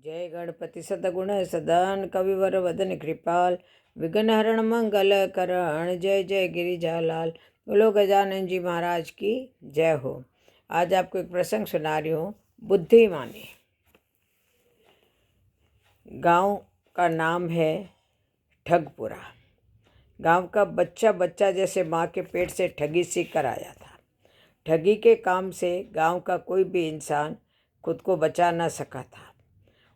जय गणपति सदगुण सदन कविवर वदन कृपाल विघ्न हरण मंगल करण। जय जय गिरिजालाल। बोलो गजानन जी महाराज की जय हो। आज आपको एक प्रसंग सुना रही हूँ। बुद्धिमानी। गांव का नाम है ठगपुरा। गांव का बच्चा बच्चा जैसे माँ के पेट से ठगी सीख कर आया था। ठगी के काम से गांव का कोई भी इंसान खुद को बचा न सका था।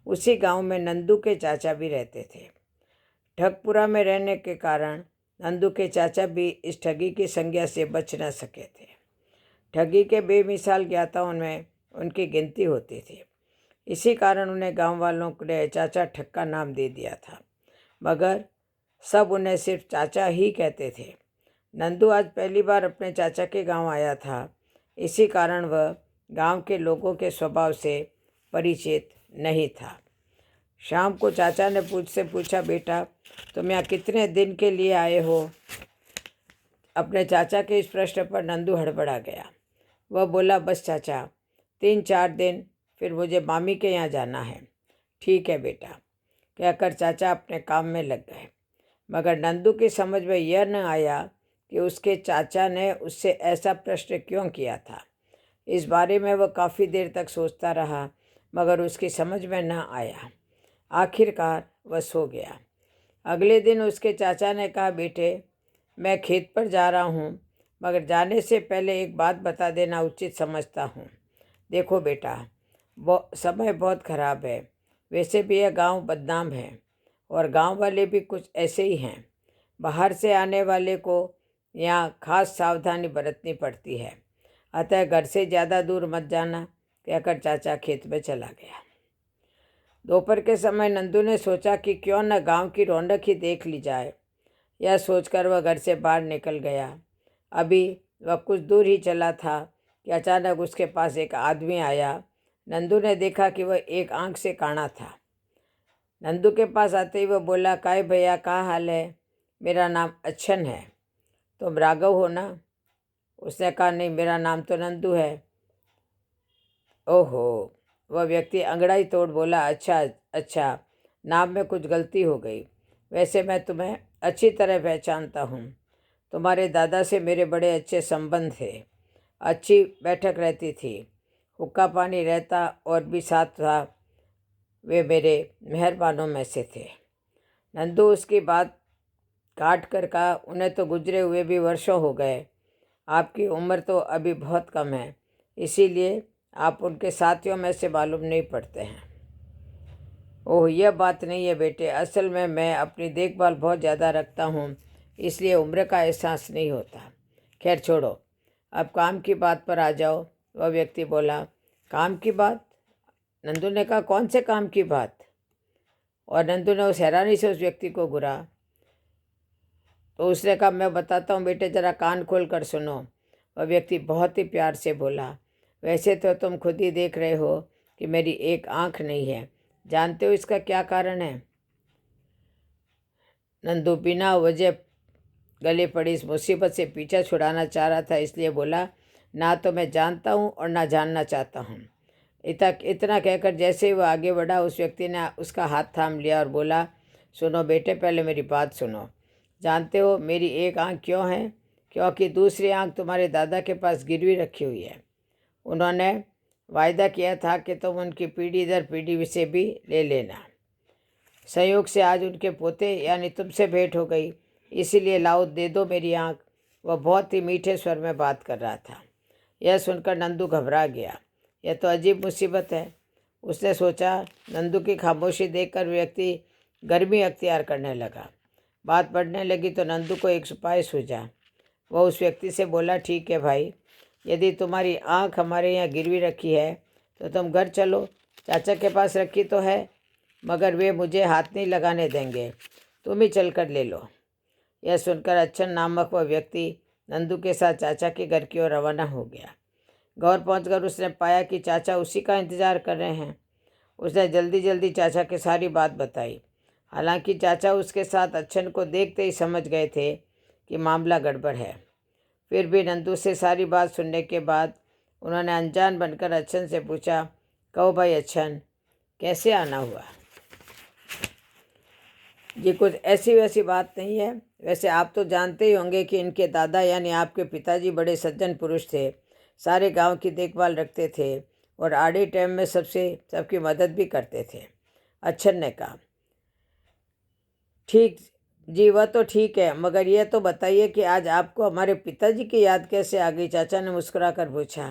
उसी गांव में नंदू के चाचा भी रहते थे। ठगपुरा में रहने के कारण नंदू के चाचा भी इस ठगी की संज्ञा से बच न सके थे। ठगी के बेमिसाल ज्ञाताओं में उनकी गिनती होती थी। इसी कारण उन्हें गांव वालों ने चाचा ठग का नाम दे दिया था, मगर सब उन्हें सिर्फ चाचा ही कहते थे। नंदू आज पहली बार अपने चाचा के गांव आया था। इसी कारण वह गांव के लोगों के स्वभाव से परिचित नहीं था। शाम को चाचा ने मुझसे पूछा, बेटा तुम यहाँ कितने दिन के लिए आए हो? अपने चाचा के इस प्रश्न पर नंदू हड़बड़ा गया। वह बोला, बस चाचा 3-4 दिन, फिर मुझे मामी के यहाँ जाना है। ठीक है बेटा, कहकर चाचा अपने काम में लग गए। मगर नंदू की समझ में यह न आया कि उसके चाचा ने उससे ऐसा प्रश्न क्यों किया था। इस बारे में वह काफ़ी देर तक सोचता रहा, मगर उसकी समझ में न आया। आखिरकार वह सो गया। अगले दिन उसके चाचा ने कहा, बेटे मैं खेत पर जा रहा हूँ, मगर जाने से पहले एक बात बता देना उचित समझता हूँ। देखो बेटा, समय बहुत खराब है। वैसे भी यह गांव बदनाम है और गांव वाले भी कुछ ऐसे ही हैं। बाहर से आने वाले को यहाँ खास सावधानी बरतनी पड़ती है, अतः घर से ज़्यादा दूर मत जाना, कहकर चाचा खेत में चला गया। दोपहर के समय नंदू ने सोचा कि क्यों न गांव की रौनक ही देख ली जाए। यह सोचकर वह घर से बाहर निकल गया। अभी वह कुछ दूर ही चला था कि अचानक उसके पास एक आदमी आया। नंदू ने देखा कि वह एक आंख से काना था। नंदू के पास आते ही वह बोला, काय भैया, क्या हाल है? मेरा नाम अच्छन है। तुम राघव हो ना? उसने कहा, नहीं, मेरा नाम तो नंदू है। ओहो, वह व्यक्ति अंगड़ाई तोड़ बोला, अच्छा, नाम में कुछ गलती हो गई। वैसे मैं तुम्हें अच्छी तरह पहचानता हूँ। तुम्हारे दादा से मेरे बड़े अच्छे संबंध थे। अच्छी बैठक रहती थी, हुक्का पानी रहता और भी साथ था। वे मेरे मेहरबानों में से थे। नंदू उसकी बात काट कर कहा, उन्हें तो गुजरे हुए भी वर्षों हो गए। आपकी उम्र तो अभी बहुत कम है, इसीलिए आप उनके साथियों में से मालूम नहीं पड़ते हैं। ओह, यह बात नहीं है बेटे, असल में मैं अपनी देखभाल बहुत ज़्यादा रखता हूँ, इसलिए उम्र का एहसास नहीं होता। खैर छोड़ो, अब काम की बात पर आ जाओ। वह व्यक्ति बोला, काम की बात? नंदू ने कहा, कौन से काम की बात? और नंदू ने उस हैरानी से उस व्यक्ति को घूरा। तो उसने कहा, मैं बताता हूँ बेटे, ज़रा कान खोल कर सुनो। वह व्यक्ति बहुत ही प्यार से बोला, वैसे तो तुम खुद ही देख रहे हो कि मेरी एक आंख नहीं है। जानते हो इसका क्या कारण है? नंदू बिना वजह गले पड़ी इस मुसीबत से पीछा छुड़ाना चाह रहा था, इसलिए बोला, ना तो मैं जानता हूँ और ना जानना चाहता हूँ। इतना कहकर जैसे ही वह आगे बढ़ा, उस व्यक्ति ने उसका हाथ थाम लिया और बोला, सुनो बेटे, पहले मेरी बात सुनो। जानते हो मेरी एक आंख क्यों है? क्योंकि दूसरी आंख तुम्हारे दादा के पास गिरवी रखी हुई है। उन्होंने वायदा किया था कि तुम उनकी पीढ़ी दर पीढ़ी से भी ले लेना। संयोग से आज उनके पोते यानी तुमसे भेंट हो गई, इसीलिए लाओ, दे दो मेरी आंख। वह बहुत ही मीठे स्वर में बात कर रहा था। यह सुनकर नंदू घबरा गया। यह तो अजीब मुसीबत है। उसने सोचा। नंदू की खामोशी देखकर व्यक्ति गर्मी अख्तियार करने लगा। बात बढ़ने लगी तो नंदू को एक उपाय सूझा। वह उस व्यक्ति से बोला, ठीक है भाई, यदि तुम्हारी आंख हमारे यहाँ गिरवी रखी है तो तुम घर चलो। चाचा के पास रखी तो है, मगर वे मुझे हाथ नहीं लगाने देंगे, तुम ही चल कर ले लो। यह सुनकर अच्छन नामक वह व्यक्ति नंदू के साथ चाचा के घर की ओर रवाना हो गया। घर पहुंचकर उसने पाया कि चाचा उसी का इंतज़ार कर रहे हैं। उसने जल्दी जल्दी चाचा की सारी बात बताई। हालांकि चाचा उसके साथ अच्छन को देखते ही समझ गए थे कि मामला गड़बड़ है। फिर भी नंदू से सारी बात सुनने के बाद उन्होंने अनजान बनकर अच्छन से पूछा, कहो भाई अच्छन, कैसे आना हुआ? ये कुछ ऐसी वैसी बात नहीं है। वैसे आप तो जानते ही होंगे कि इनके दादा यानी आपके पिताजी बड़े सज्जन पुरुष थे, सारे गांव की देखभाल रखते थे और आड़े टाइम में सबकी मदद भी करते थे। अच्छन ने कहा, ठीक जी, वह तो ठीक है, मगर यह तो बताइए कि आज आपको हमारे पिताजी की याद कैसे आ गई? चाचा ने मुस्कुरा कर पूछा।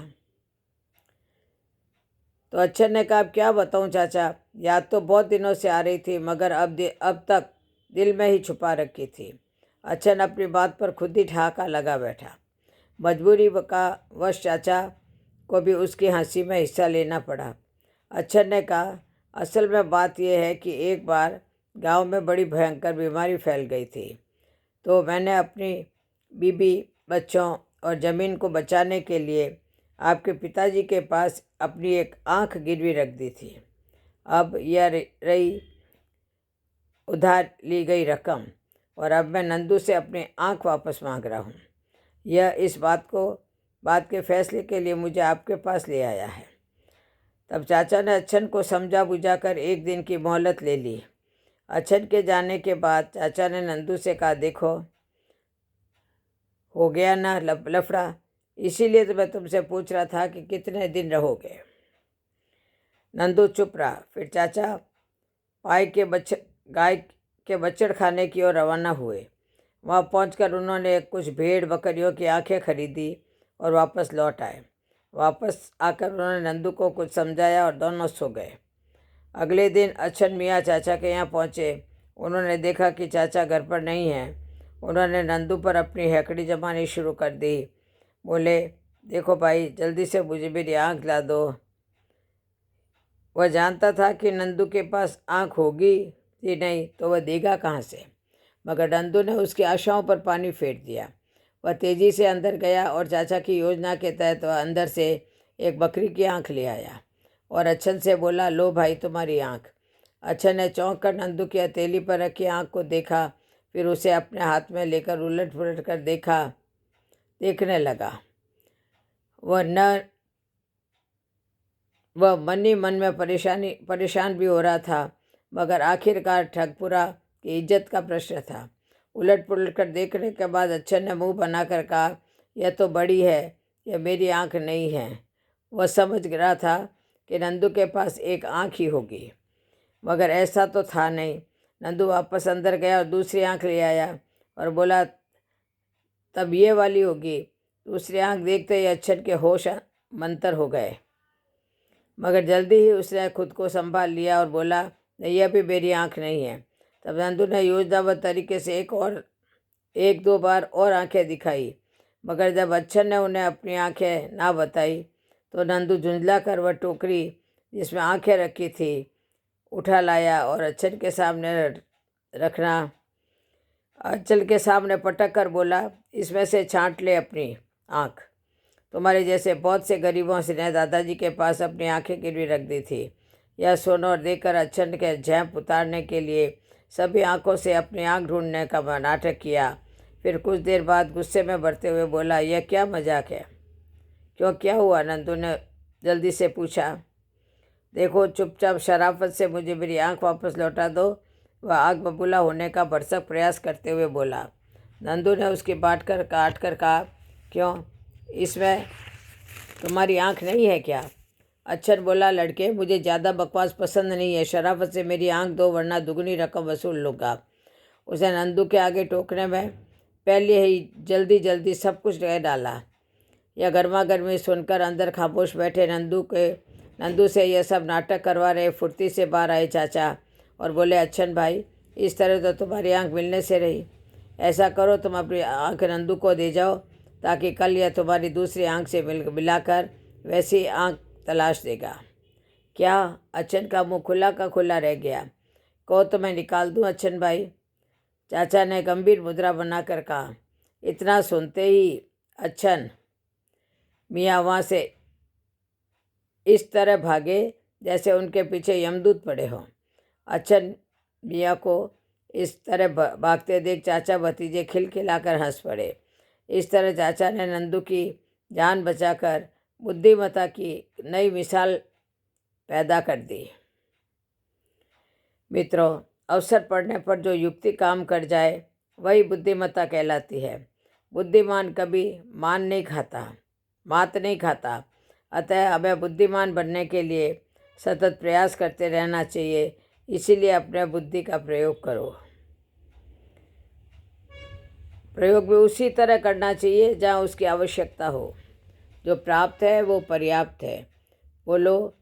तो अच्छन ने कहा, अब क्या बताऊं चाचा, याद तो बहुत दिनों से आ रही थी, मगर अब तक दिल में ही छुपा रखी थी। अच्छन अपनी बात पर खुद ही ठहाका लगा बैठा। मजबूरी का वश चाचा को भी उसकी हंसी में हिस्सा लेना पड़ा। अच्छन ने कहा, असल में बात यह है कि एक बार गांव में बड़ी भयंकर बीमारी फैल गई थी, तो मैंने अपनी बीबी, बच्चों और ज़मीन को बचाने के लिए आपके पिताजी के पास अपनी एक आंख गिरवी रख दी थी। अब यह रही उधार ली गई रकम, और अब मैं नंदू से अपनी आंख वापस मांग रहा हूँ। यह इस बात के फैसले के लिए मुझे आपके पास ले आया है। तब चाचा ने अच्छन को समझा बुझाकर एक दिन की मोहलत ले ली। अच्छन के जाने के बाद चाचा ने नंदू से कहा, देखो हो गया ना लफड़ा, इसीलिए तो मैं तुमसे पूछ रहा था कि कितने दिन रहोगे। नंदू चुप रहा। फिर चाचा गाय के बछड़ खाने की ओर रवाना हुए। वहाँ पहुंचकर उन्होंने कुछ भेड़ बकरियों की आंखें खरीदी और वापस लौट आए। वापस आकर उन्होंने नंदू को कुछ समझाया और दोनों सो गए। अगले दिन अच्छन मियाँ चाचा के यहाँ पहुँचे। उन्होंने देखा कि चाचा घर पर नहीं हैं। उन्होंने नंदू पर अपनी हैकड़ी जमानी शुरू कर दी। बोले, देखो भाई, जल्दी से मुझे मेरी आँख ला दो। वह जानता था कि नंदू के पास आँख होगी ही नहीं, तो वह देगा कहाँ से, मगर नंदू ने उसकी आशाओं पर पानी फेर दिया। वह तेज़ी से अंदर गया और चाचा की योजना के तहत वह अंदर से एक बकरी की आँख ले आया और अच्छन से बोला, लो भाई, तुम्हारी आँख। अच्छन ने चौंक कर नंदू की हथेली पर रखी आँख को देखा, फिर उसे अपने हाथ में लेकर उलट पुलट कर देखने लगा। वह मन ही मन में परेशान भी हो रहा था, मगर आखिरकार ठगपुरा की इज्जत का प्रश्न था। उलट पुलट कर देखने के बाद अच्छन ने मुंह बनाकर कहा, यह तो बड़ी है, यह मेरी आँख नहीं है। वह समझ रहा था कि नंदू के पास एक आँख ही होगी, मगर ऐसा तो था नहीं। नंदू वापस अंदर गया और दूसरी आँख ले आया और बोला, तब ये वाली होगी। दूसरी आँख देखते ही अच्छन के होश मंतर हो गए, मगर जल्दी ही उसने खुद को संभाल लिया और बोला, नहीं, यह भी मेरी आँख नहीं है। तब नंदू ने योजनाबद्ध तरीके से एक दो बार और आंखें दिखाई, मगर जब अच्छन ने उन्हें अपनी आंखें ना बताई तो नंदू झुंझला कर वह टोकरी जिसमें आंखें रखी थी उठा लाया और अच्छन के सामने पटक कर बोला, इसमें से छांट ले अपनी आँख। तुम्हारे जैसे बहुत से गरीबों से ने दादाजी के पास अपनी आंखें गिरवी रख दी थी। यह सुनो और देखकर अच्छन के झैंप उतारने के लिए सभी आंखों से अपनी आंख ढूंढने का नाटक किया। फिर कुछ देर बाद गुस्से में भरते हुए बोला, यह क्या मजाक है? क्यों, क्या हुआ? नंदू ने जल्दी से पूछा। देखो, चुपचाप शराफत से मुझे मेरी आंख वापस लौटा दो, वह आग बबूला होने का भरसक प्रयास करते हुए बोला। नंदू ने उसकी काट कर कहा, क्यों, इसमें तुम्हारी आंख नहीं है क्या? अच्छन बोला, लड़के, मुझे ज़्यादा बकवास पसंद नहीं है। शराफत से मेरी आंख दो, वरना दुगनी रकम वसूल लूँगा। उसने नंदू के आगे टोकने में पहले ही जल्दी सब कुछ कह डाला। यह गर्मा गर्मी सुनकर अंदर खामोश बैठे नंदू से यह सब नाटक करवा रहे फुर्ती से बाहर आए चाचा और बोले, अच्छन भाई, इस तरह तो तुम्हारी आंख मिलने से रही। ऐसा करो, तुम अपनी आंख नंदू को दे जाओ, ताकि कल यह तुम्हारी दूसरी आंख से मिलाकर वैसी आंख तलाश देगा। क्या? अच्छन का मुंह खुला का खुला रह गया। कहो तो मैं निकाल दूं अच्छन भाई? चाचा ने गंभीर मुद्रा बनाकर कहा। इतना सुनते ही अच्छन मियाँ वहाँ से इस तरह भागे जैसे उनके पीछे यमदूत पड़े हों। अच्छन मियाँ को इस तरह भागते देख चाचा भतीजे खिलखिलाकर हंस पड़े। इस तरह चाचा ने नंदू की जान बचाकर बुद्धिमत्ता की नई मिसाल पैदा कर दी। मित्रों, अवसर पड़ने पर जो युक्ति काम कर जाए वही बुद्धिमत्ता कहलाती है। बुद्धिमान कभी मात नहीं खाता। अतः हमें बुद्धिमान बनने के लिए सतत प्रयास करते रहना चाहिए। इसीलिए अपने बुद्धि का प्रयोग करो। प्रयोग भी उसी तरह करना चाहिए जहाँ उसकी आवश्यकता हो। जो प्राप्त है वो पर्याप्त है। बोलो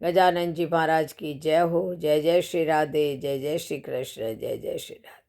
गजानन जी महाराज की जय हो। जय जय श्री राधे, जय जय श्री कृष्ण, जय जय श्री राधे।